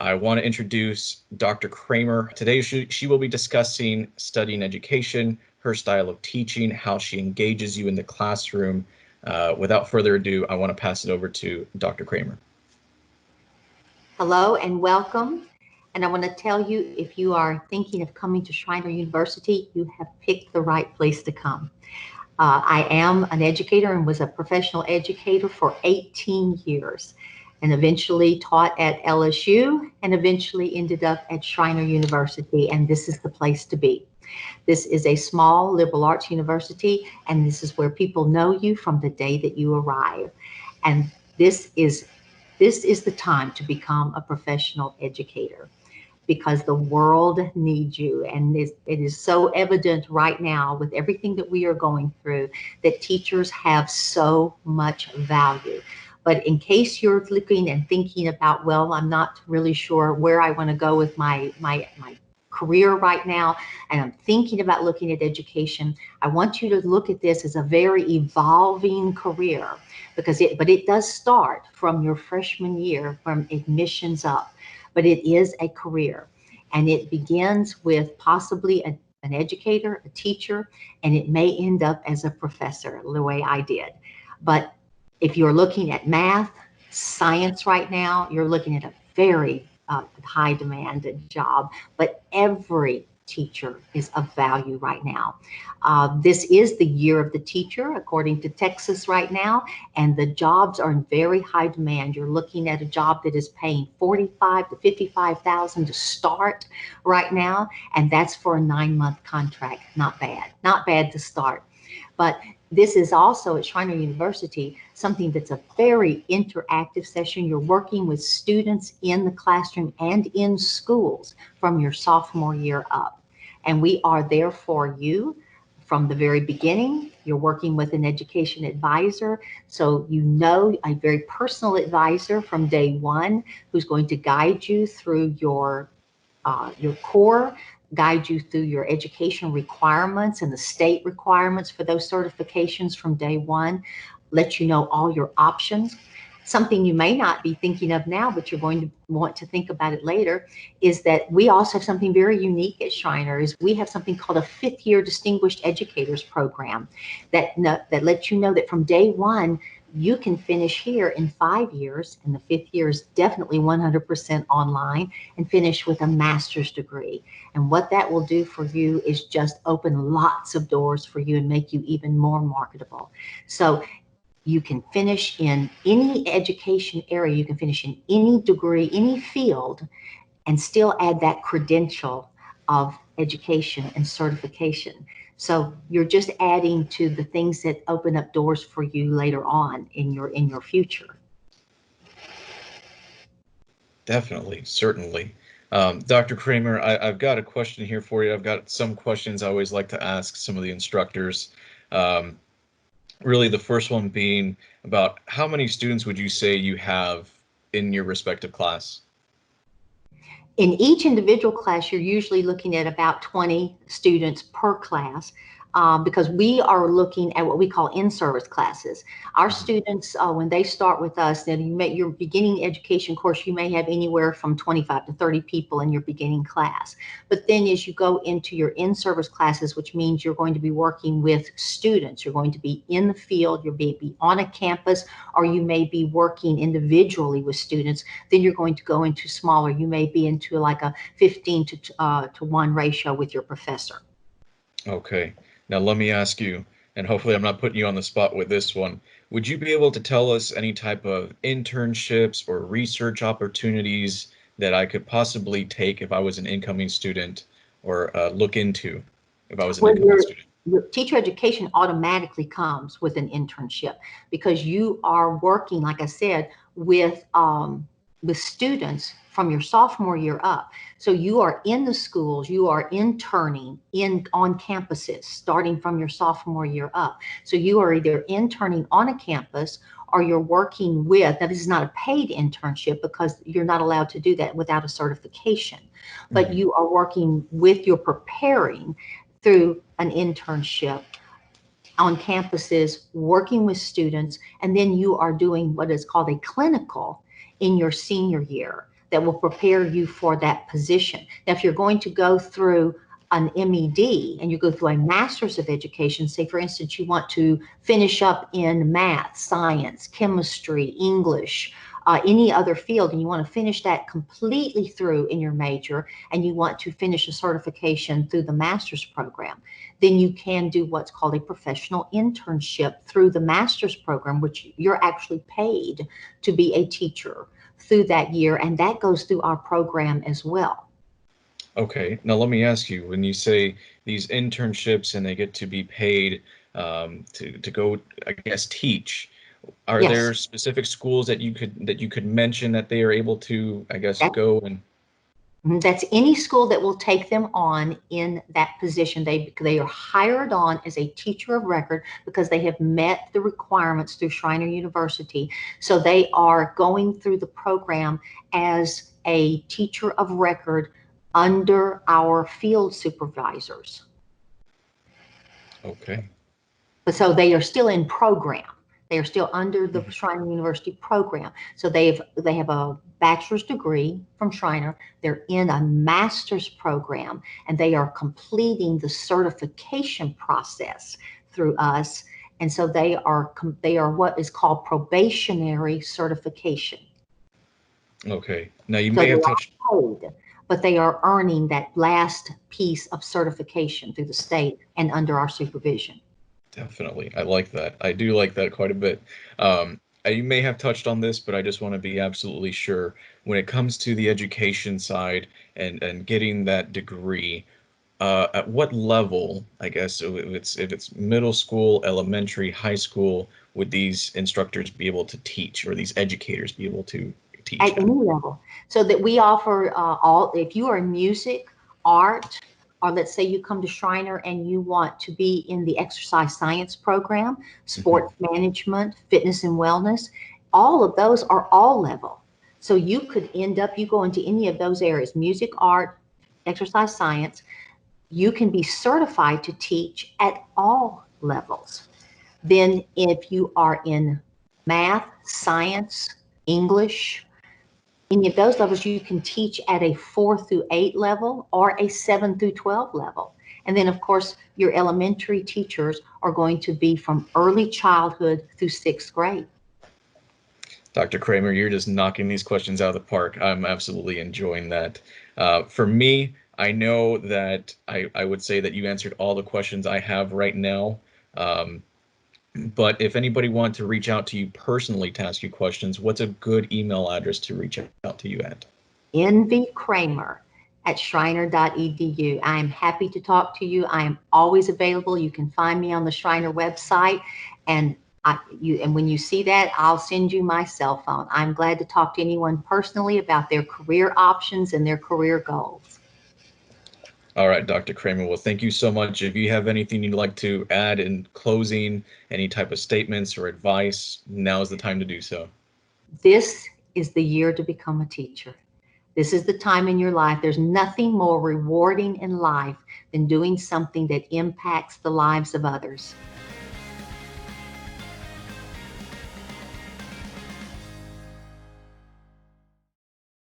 I want to introduce Dr. Cramer. Today, she will be discussing studying education, her style of teaching, how she engages you in the classroom. Without further ado, I want to pass it over to Dr. Cramer. Hello and welcome. And I want to tell you, if you are thinking of coming to Cramer University, you have picked the right place to come. I am an educator and was a professional educator for 18 years and eventually taught at LSU and eventually ended up at Cramer University, and this is the place to be. This is a small liberal arts university, and this is where people know you from the day that you arrive. And this is the time to become a professional educator, because the world needs you. And it is so evident right now with everything that we are going through that teachers have so much value. But in case you're looking and thinking about, well, I'm not really sure where I want to go with my career right now, and I'm thinking about looking at education, I want you to look at this as a very evolving career, because it does start from your freshman year, from admissions up. But it is a career, and it begins with possibly an educator, a teacher, and it may end up as a professor, the way I did. But if you're looking at math, science right now, you're looking at a very high demand job, but every teacher is of value right now. This is the year of the teacher, according to Texas right now, and the jobs are in very high demand. You're looking at a job that is paying $45,000 to $55,000 to start right now, and that's for a 9-month contract. Not bad to start. But this is also at Cramer University something that's a very interactive session. You're working with students in the classroom and in schools from your sophomore year up. And we are there for you from the very beginning. You're working with an education advisor, so you know a very personal advisor from day one who's going to guide you through your core, guide you through your education requirements and the state requirements for those certifications from day one, let you know all your options. Something you may not be thinking of now, but you're going to want to think about it later, is that we also have something very unique at Cramer. Is we have something called a 5th-year Distinguished Educators Program that lets you know that from day one, you can finish here in 5 years, and the 5th year is definitely 100% online, and finish with a master's degree. And what that will do for you is just open lots of doors for you and make you even more marketable. So you can finish in any education area, you can finish in any degree, any field, and still add that credential of education and certification. So you're just adding to the things that open up doors for you later on in your future. Definitely, certainly. Dr. Cramer, I've got a question here for you. I've got some questions I always like to ask some of the instructors. Really, the first one being about how many students would you say you have in your respective class? In each individual class, you're usually looking at about 20 students per class, because we are looking at what we call in-service classes. Our students, when they start with us, then your beginning education course, you may have anywhere from 25 to 30 people in your beginning class. But then as you go into your in-service classes, which means you're going to be working with students, you're going to be in the field, you'll be on a campus, or you may be working individually with students, then you're going to go into smaller. You may be into like a 15 to 1 ratio with your professor. Okay. Now let me ask you, and hopefully I'm not putting you on the spot with this one. Would you be able to tell us any type of internships or research opportunities that I could possibly take if I was an incoming student, or look into if I was an incoming student? Your teacher education automatically comes with an internship, because you are working, like I said, with students from your sophomore year up. So you are in the schools, you are interning on campuses starting from your sophomore year up. So you are either interning on a campus, or you're working with, now this is not a paid internship because you're not allowed to do that without a certification, but you are working with, you're preparing through an internship on campuses, working with students, and then you are doing what is called a clinical in your senior year. that will prepare you for that position. Now, if you're going to go through an MED and you go through a master's of education, say for instance, you want to finish up in math, science, chemistry, English, any other field, and you want to finish that completely through in your major, and you want to finish a certification through the master's program, then you can do what's called a professional internship through the master's program, which you're actually paid to be a teacher through that year, and that goes through our program as well. Okay, now let me ask you, when you say these internships and they get to be paid to go, I guess, teach, are there Yes, specific schools that you could mention that they are able to, I guess, that, go and that's any school that will take them on in that position. They are hired on as a teacher of record because they have met the requirements through Schreiner University. So they are going through the program as a teacher of record under our field supervisors. okay. But so they are still in program. They are still under the Mhm. Schreiner University program. So they have a bachelor's degree from Schreiner. They're in a master's program, and they are completing the certification process through us. And so they are what is called probationary certification. Okay. Now you So may they have are touched paid, but they are earning that last piece of certification through the state and under our supervision. definitely. I like that. I do like that quite a bit. You may have touched on this, but I just want to be absolutely sure when it comes to the education side and getting that degree. At what level, I guess, so if it's middle school, elementary, high school, would these instructors be able to teach, or these educators be able to teach At at? any level. So that we offer if you are in music, art, or let's say you come to Schreiner and you want to be in the exercise science program, Mhm. sports management, fitness and wellness, all of those are all level. So you could end up, you go into any of those areas, music, art, exercise science, you can be certified to teach at all levels. Then if you are in math, science, English, any of those levels, you can teach at a 4 through 8 level or a 7 through 12 level. And then, of course, your elementary teachers are going to be from early childhood through 6th grade. Dr. Cramer, you're just knocking these questions out of the park. I'm absolutely enjoying that. For me, I know that I would say that you answered all the questions I have right now. Um, but if anybody wanted to reach out to you personally to ask you questions, what's a good email address to reach out to you at? Cramer at Schreiner.edu. I am happy to talk to you. I am always available. You can find me on the Schreiner website, and when you see that, I'll send you my cell phone. I'm glad to talk to anyone personally about their career options and their career goals. All right, Dr. Kramer. Well, thank you so much. If you have anything you'd like to add in closing, any type of statements or advice, now is the time to do so. This is the year to become a teacher. This is the time in your life. There's nothing more rewarding in life than doing something that impacts the lives of others.